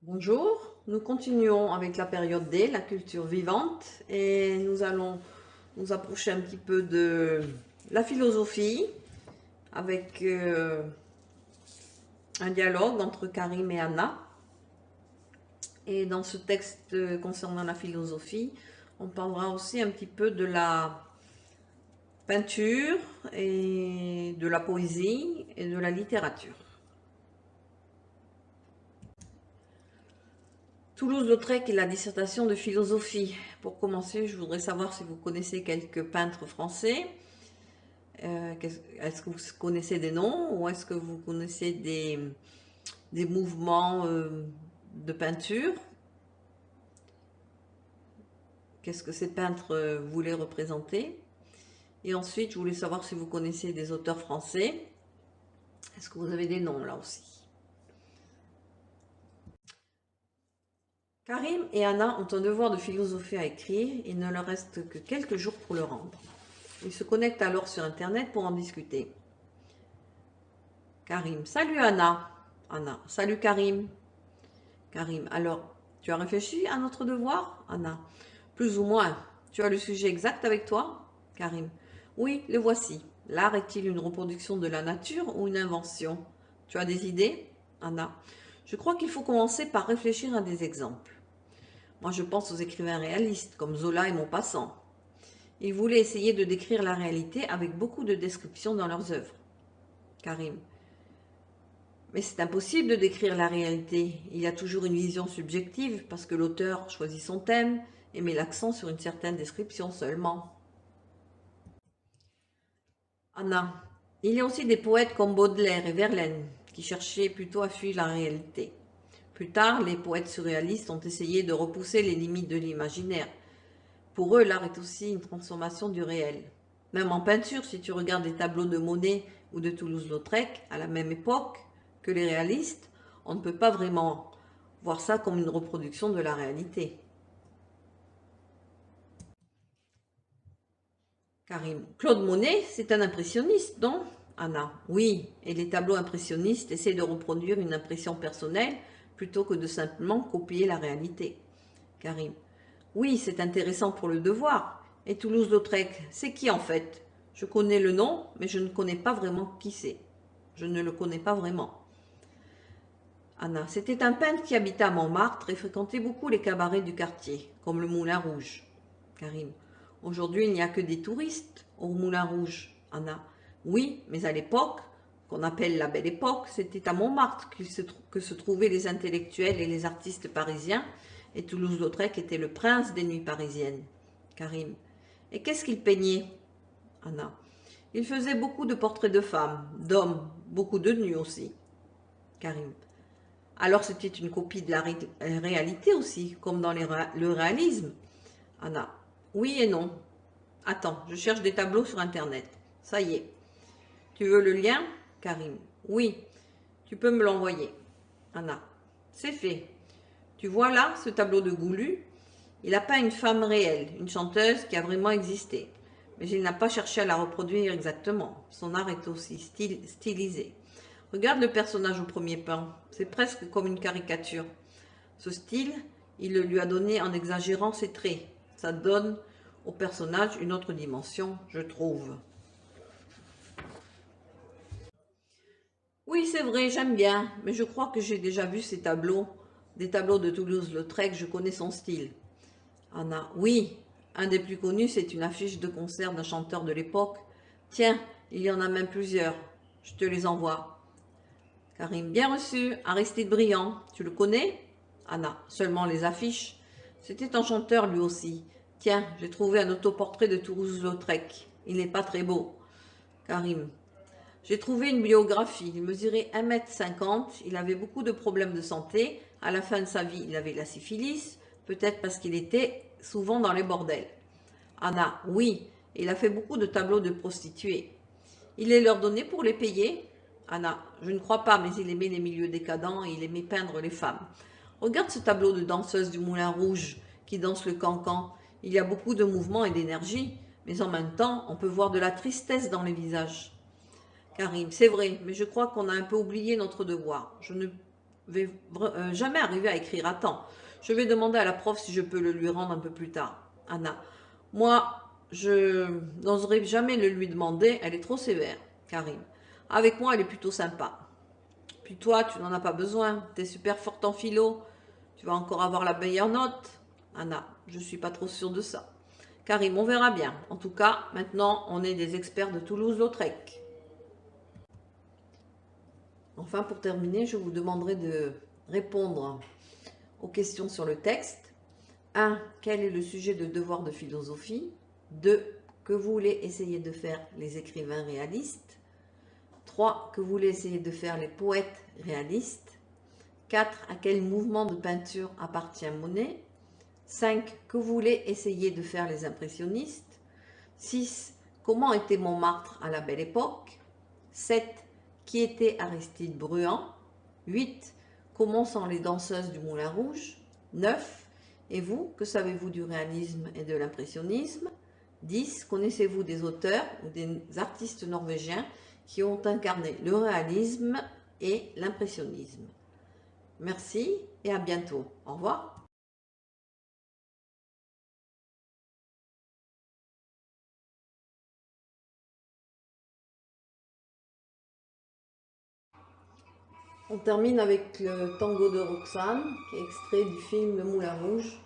Bonjour, nous continuons avec la période D, la culture vivante, et nous allons nous approcher un petit peu de la philosophie avec un dialogue entre Karim et Anna. Et dans ce texte concernant la philosophie, on parlera aussi un petit peu de la peinture et de la poésie et de la littérature. Toulouse-Lautrec et la dissertation de philosophie. Pour commencer, je voudrais savoir si vous connaissez quelques peintres français. Est-ce que vous connaissez des noms ou est-ce que vous connaissez des mouvements de peinture? Qu'est-ce que ces peintres voulaient représenter? Et ensuite, je voulais savoir si vous connaissez des auteurs français. Est-ce que vous avez des noms là aussi? Karim et Anna ont un devoir de philosophie à écrire. Il ne leur reste que quelques jours pour le rendre. Ils se connectent alors sur Internet pour en discuter. Karim, salut Anna. Anna, salut Karim. Karim, alors, tu as réfléchi à notre devoir? Anna, plus ou moins. Tu as le sujet exact avec toi? Karim, oui, le voici. L'art est-il une reproduction de la nature ou une invention? Tu as des idées? Anna, je crois qu'il faut commencer par réfléchir à des exemples. Moi, je pense aux écrivains réalistes comme Zola et Maupassant. Ils voulaient essayer de décrire la réalité avec beaucoup de descriptions dans leurs œuvres. Karim, mais c'est impossible de décrire la réalité. Il y a toujours une vision subjective parce que l'auteur choisit son thème et met l'accent sur une certaine description seulement. Anna, il y a aussi des poètes comme Baudelaire et Verlaine qui cherchaient plutôt à fuir la réalité. Plus tard, les poètes surréalistes ont essayé de repousser les limites de l'imaginaire. Pour eux, l'art est aussi une transformation du réel. Même en peinture, si tu regardes les tableaux de Monet ou de Toulouse-Lautrec à la même époque que les réalistes, on ne peut pas vraiment voir ça comme une reproduction de la réalité. Karim, Claude Monet, c'est un impressionniste, non? Anna, oui, et les tableaux impressionnistes essaient de reproduire une impression personnelle plutôt que de simplement copier la réalité. Karim, oui, c'est intéressant pour le devoir. Et Toulouse-Lautrec, c'est qui en fait? Je connais le nom, mais je ne connais pas vraiment qui c'est. Je ne le connais pas vraiment. Anna, c'était un peintre qui habitait à Montmartre et fréquentait beaucoup les cabarets du quartier, comme le Moulin Rouge. Karim, aujourd'hui il n'y a que des touristes au Moulin Rouge. Anna, oui, mais à l'époque, qu'on appelle la Belle Époque, c'était à Montmartre que se trouvaient les intellectuels et les artistes parisiens, et Toulouse-Lautrec était le prince des nuits parisiennes. Karim, et qu'est-ce qu'il peignait? Anna, il faisait beaucoup de portraits de femmes, d'hommes, beaucoup de nus aussi. Karim, alors c'était une copie de la réalité aussi, comme dans le réalisme. Anna, oui et non. Attends, je cherche des tableaux sur Internet. Ça y est. Tu veux le lien? Karim, oui. Tu peux me l'envoyer. Anna, c'est fait. Tu vois là, ce tableau de Goulu? Il a peint une femme réelle, une chanteuse qui a vraiment existé. Mais il n'a pas cherché à la reproduire exactement. Son art est aussi stylisé. Regarde le personnage au premier plan. C'est presque comme une caricature. Ce style, il le lui a donné en exagérant ses traits. Ça donne au personnage une autre dimension, je trouve. Oui, c'est vrai, j'aime bien, mais je crois que j'ai déjà vu ces tableaux. Des tableaux de Toulouse-Lautrec, je connais son style. Anna, oui, un des plus connus, c'est une affiche de concert d'un chanteur de l'époque. Tiens, il y en a même plusieurs. Je te les envoie. Karim, bien reçu. Aristide Briand, tu le connais? Anna, seulement les affiches. C'était un chanteur lui aussi. Tiens, j'ai trouvé un autoportrait de Toulouse-Lautrec. Il n'est pas très beau. Karim, j'ai trouvé une biographie. Il mesurait 1,50 m. Il avait beaucoup de problèmes de santé. À la fin de sa vie, il avait la syphilis. Peut-être parce qu'il était souvent dans les bordels. Anna, oui. Il a fait beaucoup de tableaux de prostituées. Il les leur donnait pour les payer? Anna, je ne crois pas, mais il aimait les milieux décadents et il aimait peindre les femmes. Regarde ce tableau de danseuse du Moulin Rouge qui danse le cancan. Il y a beaucoup de mouvement et d'énergie, mais en même temps, on peut voir de la tristesse dans les visages. Karim, c'est vrai, mais je crois qu'on a un peu oublié notre devoir. Je ne vais jamais arriver à écrire à temps. Je vais demander à la prof si je peux le lui rendre un peu plus tard. Anna. Moi, je n'oserais jamais le lui demander, elle est trop sévère. Karim. Avec moi, elle est plutôt sympa. Puis toi, tu n'en as pas besoin. Tu es super forte en philo. Tu vas encore avoir la meilleure note. Anna. Je suis pas trop sûre de ça. Karim, on verra bien. En tout cas, maintenant, on est des experts de Toulouse-Lautrec. Enfin, pour terminer, je vous demanderai de répondre aux questions sur le texte. 1. Quel est le sujet de devoir de philosophie? 2. Que voulaient essayer de faire les écrivains réalistes? 3. Que voulaient essayer de faire les poètes réalistes? 4. À quel mouvement de peinture appartient Monet? 5. Que voulaient essayer de faire les impressionnistes? 6. Comment était Montmartre à la Belle Époque? 7. Qui était Aristide Bruand? 8. Comment sont les danseuses du Moulin Rouge? 9. Et vous, que savez-vous du réalisme et de l'impressionnisme? 10. Connaissez-vous des auteurs ou des artistes norvégiens qui ont incarné le réalisme et l'impressionnisme? Merci et à bientôt. Au revoir. On termine avec le tango de Roxane, qui est extrait du film Le Moulin Rouge.